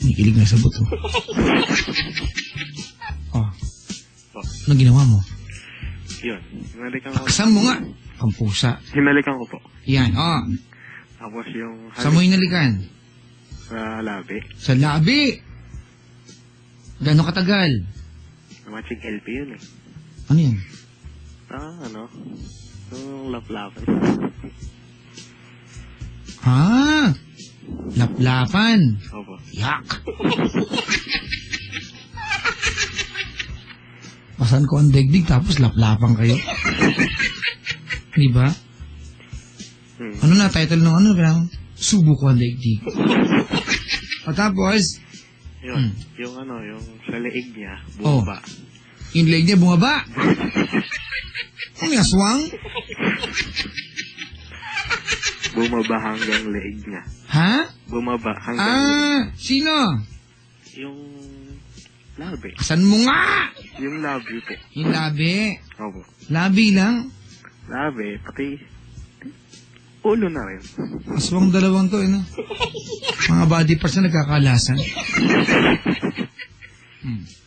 Nikilig na sa buto. Oh. Anong ginawa mo? Yun. Hinalikan ko. Aksan mo nga. Ang pusa. Hinalikan ko po. Yan, oh. Tapos yung... Saan mo hinalikan? Sa labi. Sa labi. Gano'ng katagal? Matching LP yun eh. Ano yan? Ano? Yung laplapan. Laplapan. Opo. Yak. Pasan ko ang degdig tapos laplapan kayo. Di ba? Ano na title ng ano? Subo ko ang degdig. At tapos, yun. Yung sa leeg niya, bumaba. Yung leeg niya bumaba? Ang aswang? Bumaba hanggang leeg niya. Ha? Bumaba hanggang leeg. Sino? Yung labi. Asan mo nga? Yung labi po. Yung labi? Opo. Labi lang? Labi, pati ulo na rin. Aswang dalawang to, no? Mga body parts na nagkakalasan.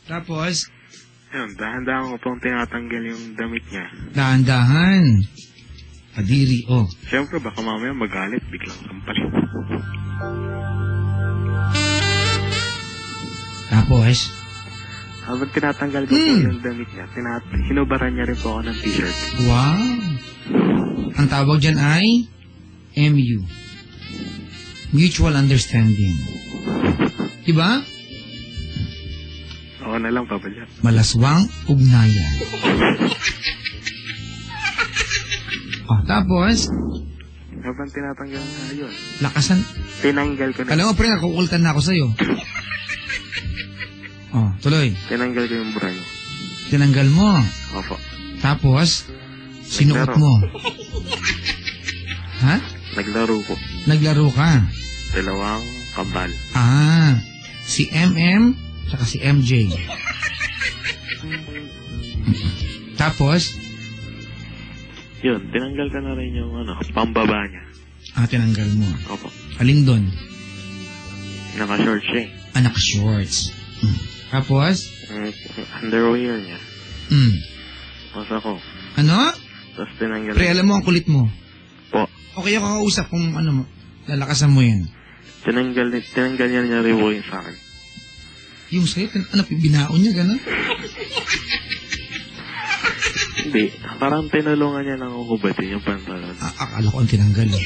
Tapos? Yun, dahan-dahan ko pong tinatanggal yung damit niya. Dahan-dahan. Kadiri, oh. Siyempre, baka mamaya magalit, biglang sampalin. Tapos? Habang tinatanggal ko po yung damit niya, hinubaran niya rin po ako ng t-shirt. Wow! Ang tawag dyan ay MU. Mutual Understanding. Diba? Oo na lang, Papa Jack. Malaswang ugnayan. Tapos? Habang tinatanggal na yun. Lakasan. Tinanggal ko na. Alam mo, pre, nakukultan na ako sa'yo. Tuloy. Tinanggal ko yung bra niya. Tinanggal mo? Opo. Tapos, sinuot mo? Ha? Naglaro ko. Naglaro ka? Dalawang kambal. Si MM, saka si MJ. Tapos? Yun, tinanggal ka na rin yung pambaba niya. Tinanggal mo. Opo. Alin doon? Naka-short siya eh. Naka-shorts. Tapos? Underwear niya. Tapos ako. Ano? Tapos tinanggal. Pre, alam mo ang kulit mo. Po. Okay ako kausap kung ano mo. Lalakasan mo yan. Tinanggal niya rin po yung sa akin. Yung sa'yo, binaon niya, gano'n? Hindi. Parang tinulungan niya ng hubatin yung pantalon. Akala ko ang tinanggal eh.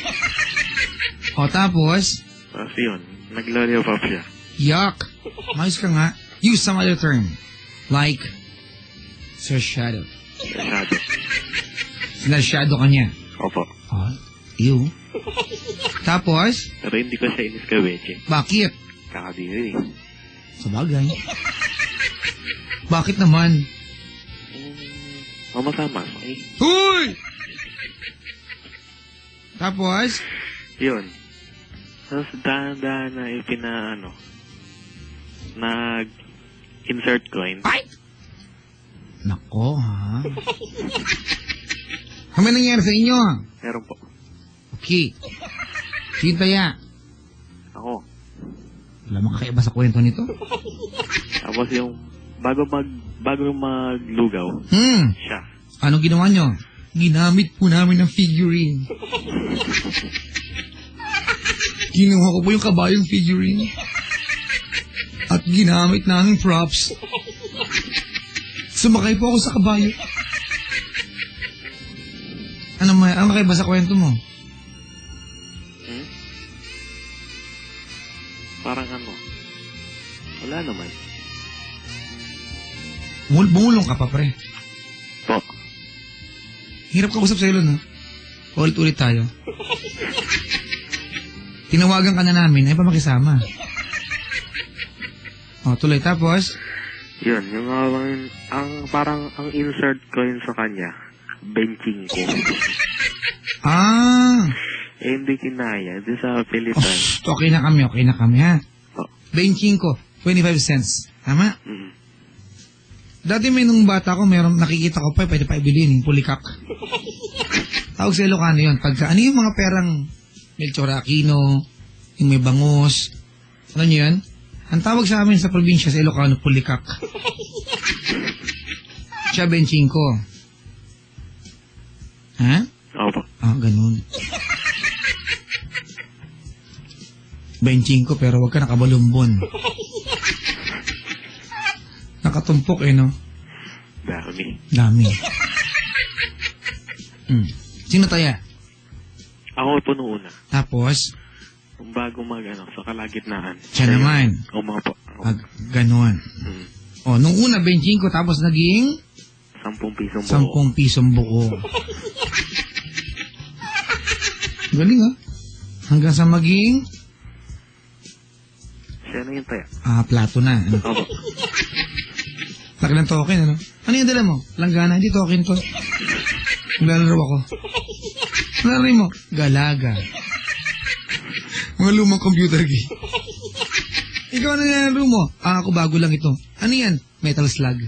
Tapos? Tapos yun, nag-lollipop siya. Yuck! Mayos ka nga. Use some other term. Like, Sir Shadow. Sinasyado ka niya. Opo. Ew. Tapos? Pero hindi ko siya inis ka, Beche. Bakit? Kakadiri. Sabagay. Bakit naman? Mamasama. Huy! Tapos? Yun. Tapos dahan-dahan na nag-insert coin. Ay! Nako, ha? Ano nangyari sa inyo? Meron po. Okay. Sintaya. Ako. Wala makakaiba sa kwento nito. Tapos yung bago maglugaw, siya. Anong ginawa nyo? Ginamit po namin ng figurine. Kinuha ko po yung kabayong figurine. At ginamit namin props. Sumakay po ako sa kabayo. Ano makaiba sa kwento mo? Parang wala naman. Bumulong ka pa, pre. Po. Hirap ka usap sa ilo, no? Ulit-ulit tayo. Tinawagan ka na namin, ay pa makisama. Tuloy. Tapos? Yun, yung parang ang insert ko yun sa kanya, benching ko. Hindi kinaya, doon sa Pilipinas. Okay na kami, ha? Benching ko, 25 cents. Tama? Dati nung bata ko, nakikita ko pa, pwede pa ibilin, yung pulikak. Tawag sa Ilocano yun. Ano yung mga perang Melchor Aquino, yung may bangus, ano nyo yun? Ang tawag sa amin sa probinsya sa Ilocano, pulikak. Siya 25. Ha? Opo. Ah, ganun. 25 pero wag ka nakabalumbon. Nakatumpok no? Dami. Sino tayo? Ako po noong una. Tapos? Kung bago sa kalagitnaan. Siya naman. O mga po. Ah, ganun. O, nung una 25 tapos naging? 10 pisong buo. 10 pisong buo. Galing Hanggang sa maging? Siya na yung tayo. Ah, plato na. Opo. Laki ng token, Ano yung dala mo? Langgana, hindi token to. Naglalaro ako. Nalaro mo? Galaga. Mga lumang computer game. Ikaw na nalaro mo? Ah, ako bago lang ito. Ano yan? Metal Slug.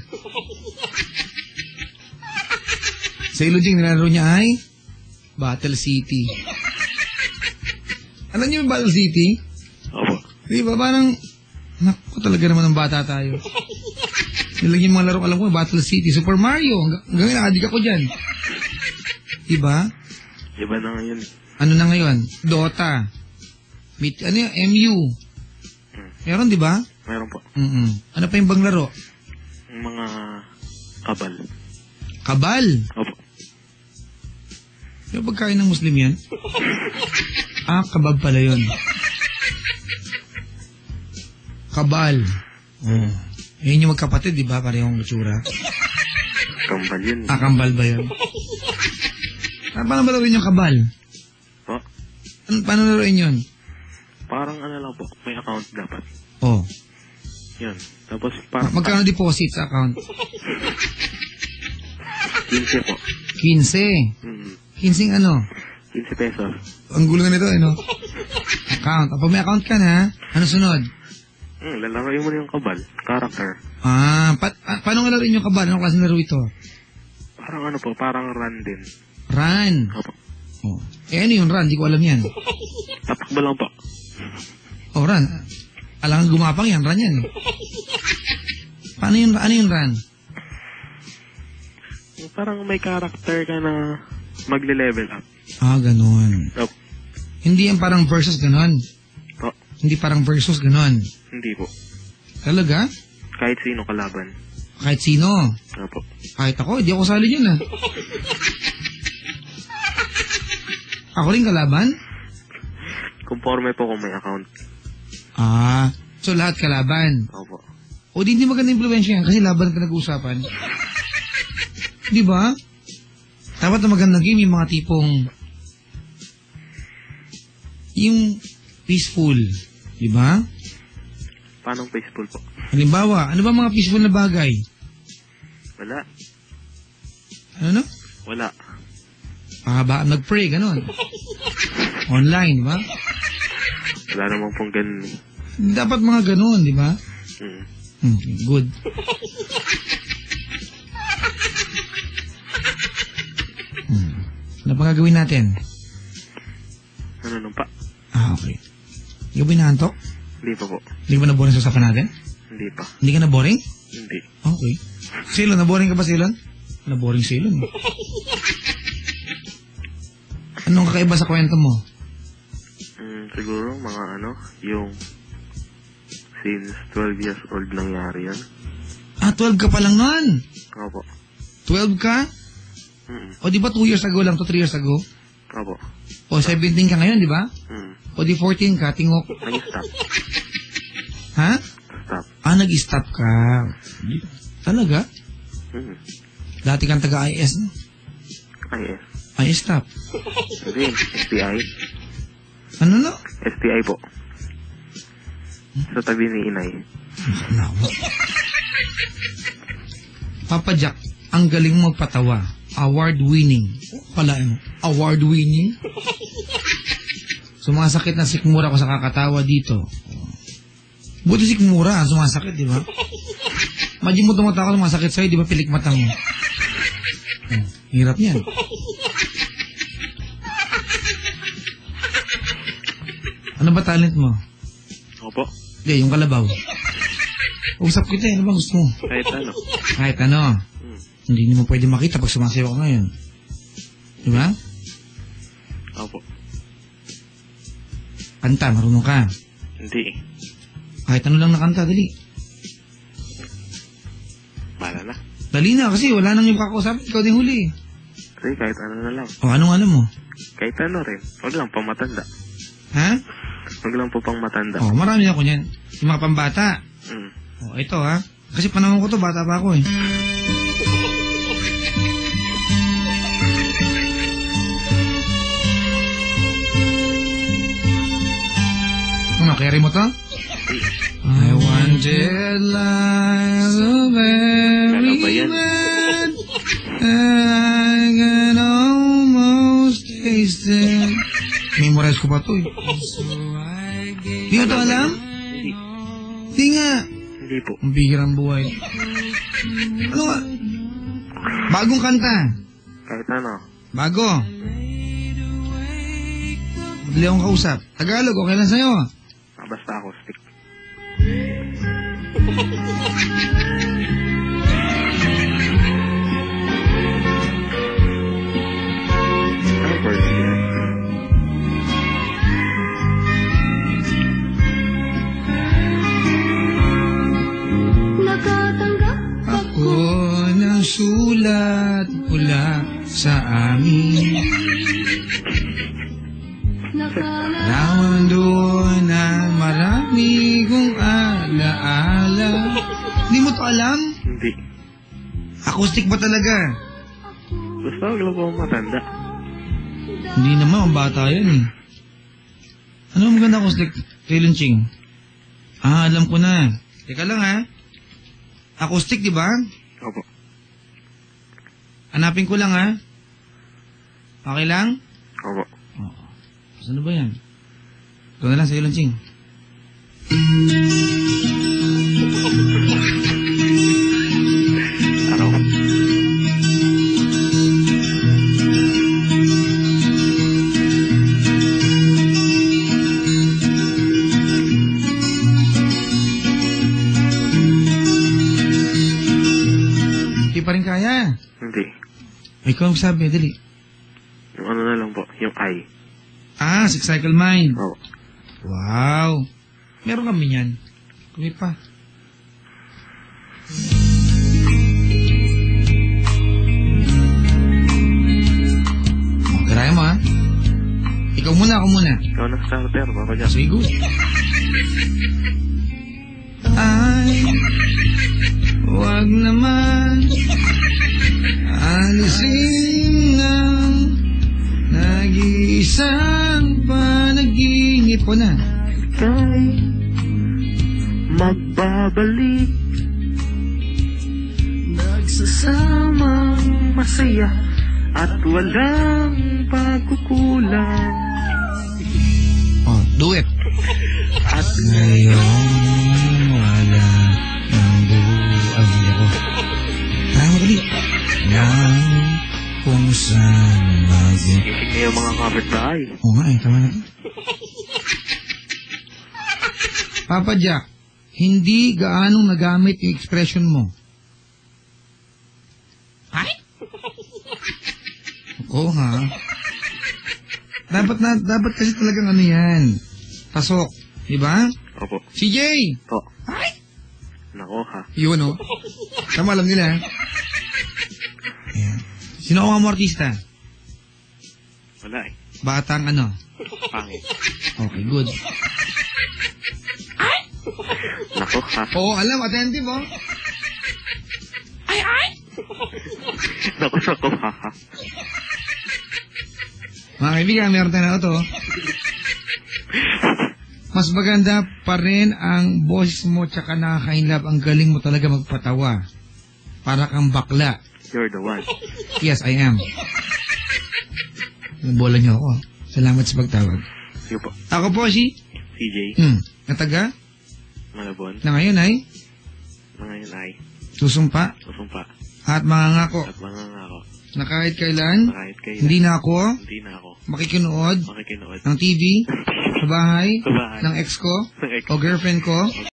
Sa Ilojing, nalaro niya ay Battle City. Alam niyo yung Battle City? Opo. Di ba? Parang, naku talaga naman ng bata tayo. Nilagyan mga laro, alam ko, Battle City, Super Mario. Hanggang nakadig ako dyan. Diba? Iba na ngayon. Ano na ngayon? Dota. Ano yun? MU. Meron, diba? Meron po. Ano pa yung bang laro? Yung mga kabal. Kabal? Opo. Yung pagkain ng Muslim yan? Ah, kabab pala yun. Kabal. Oh. Yun yung magkapatid, di ba? Parehong matsura. Kambal yun. Ah, kambal ba yun? Paano ba laruin yung kabal? Po? Paano laruin yun? Parang lang po. May account dapat. Oh. Yun. Tapos parang... Magkano deposit sa account? 15 po. 15? 15 ano? 15 pesos. Ang gulo nga nito, Account. Pag may account ka na, ano sunod? Lalaroin mo na yung kabal. Character. Ah, paano nga laruin yung kabal? Anong klase laro ito? Parang po, parang run din. Run? Opo. Oh. Ano yung run? Di ko alam yan. Tatakbo lang po. Oh, run. Alangan gumapang yan, run yan. Ano yung run? Parang may character ka na magle-level up. Ah, ganun. Opo. Hindi yan parang versus ganun? Po. Hindi parang versus ganun? Hindi po. Talaga? Kahit sino kalaban. Kahit sino? Opo. Kahit ako, hindi ako sali yun Ako rin kalaban? Conforme po kung may account. Ah, so lahat kalaban? Opo. O di hindi maganda impluensya yan kasi laban ka nag-uusapan. Di ba? Dapat na magandang game yung mga tipong yung peaceful. Di ba? Paano peaceful po? Halimbawa, ano ba mga peaceful na bagay? Wala. Ano? Wala. Ba, nag-pray, ganun. Online, di ba? Wala namang pong ganun. Dapat mga ganun, di ba? Good. Ano pa gagawin natin? Ano nung pa? Ah, okay. Hindi ka ba inaantok? Hindi pa po. Hindi ka ba na-boring sa usapan natin? Hindi pa. Hindi ka na-boring? Hindi. Okay. Silon, na-boring ka ba, Silon? Na-boring Silon. Anong kakaiba sa kwento mo? Siguro mga yung since 12 years old nangyari yan. Ah, 12 ka pa lang nun? Opo. 12 ka? O di ba 2 years ago lang to, 3 years ago? Opo. O 17 ka ngayon, di ba? O di 14 ka, tingok. Nag-stop. Ha? Stop. Ah, nag-stop ka. Talaga? Dati kang taga-IS, no? IS. IS stop. Hindi, STI. Ano no? STI po. Sa tabi ni Inay. Papa Jack, ang galing mo magpatawa. Award-winning. Pala mo, award-winning? Sumasakit na sikmura ko sa kakatawa dito. Buti sikmura, sumasakit, di ba? Imagine mo tumatawa sumasakit sa'yo, di ba pilik mata mo? Hirap yan. Ano ba talent mo? Opo. Hindi, yung kalabaw. Usap kita eh. Ano ba gusto mo? Kahit ano. Kahit ano. Hindi mo pwede makita pag sumasayaw ka ngayon. Di ba? Opo. Kanta, marunong ka. Hindi. Kahit ano lang nakanta, dali. Bahala na. Dali na kasi wala nang yung kakausapin. Ikaw din huli. Kasi kahit ano na lang. O, anong ano mo? Kahit ano rin. Huwag lang pang matanda. Ha? Huwag lang po pang matanda. O, marami ako niyan. Yung mga pambata. O, ito ha. Kasi panahon ko to, bata pa ako eh. Ano, carry mo to? I wanted like a Ano ba very yan? man I can almost taste it. Memorize ko pa to eh. Di mo to alam? Hindi. Di nga. Hindi po. Ang bihirang buhay. Ano nga? Bagong kanta. Kahit ano. Bago. Madali akong kausap. Tagalog, okay lang sa'yo. Basta acoustic. Ano ba yun? Ako ng sulat pula sa amin. Lawan doon na marami kong alaala. Hindi mo to alam? Hindi. Acoustic ba talaga? Basta huwag lang po matanda. Hindi naman, ang bata yan eh. Ano ang maganda acoustic? Kailan Ching? Ah, alam ko na. Teka lang ha. Acoustic, di ba? Opo. Hanapin ko lang ha. Okay lang? Opo. Oo. Ano ba yan? Ito na lang sa Ching. Araw. Hindi pa rin kaya. Hindi. Ikaw ang sabi, dali. Yung ano na lang po. Yung I. Ah, Six Cycle Mind. Opo. Wow. Meron kami yan. Kumi pa. Try mo ha. Ikaw muna, ako muna. Ikaw na starter, Papa Jack. Sige. Ay, wag naman alisin ang nag-iisang panaginip ko na. Ika'y magbabalik, nagsasamang masaya at walang pagkukulang. Oh, do it. At Ngayon wala ng buhay ako. Tama dali. Nang kung saan bago. isip niya yung mga kapitbahay. Oo nga eh, tama na to. Papa Jack, hindi gaanong nagamit yung expression mo. Ay? Oo ha. Dapat kasi talagang ano yan. Pasok. Diba? Opo. CJ! Po. Ay! Nako ha. Yun o. Tama alam nila. Ayan. Sino ang mga artista? Wala eh. Batang ano? Pangit. Okay, good. Nako ha. Oo, alam. Attentive oh. Nako ha. Mga kaibigan, meron tayo na ito. Mas maganda pa rin ang boses mo tsaka nakakainlap. Ang galing mo talaga magpatawa. Para kang bakla. You're the one. Yes, I am. Nabola niyo ako. Salamat sa pagtawag. Sige po. Ako po si... CJ. Nataga? Malabon. Na ngayon ay... Na ngayon ay Susumpa? susumpa. at mangangako at mangangako na kahit kailan, na kahit kailan hindi na ako hindi na ako makikinood makikinood ng TV sa bahay sa bahay ng ex ko ng ex o girlfriend ko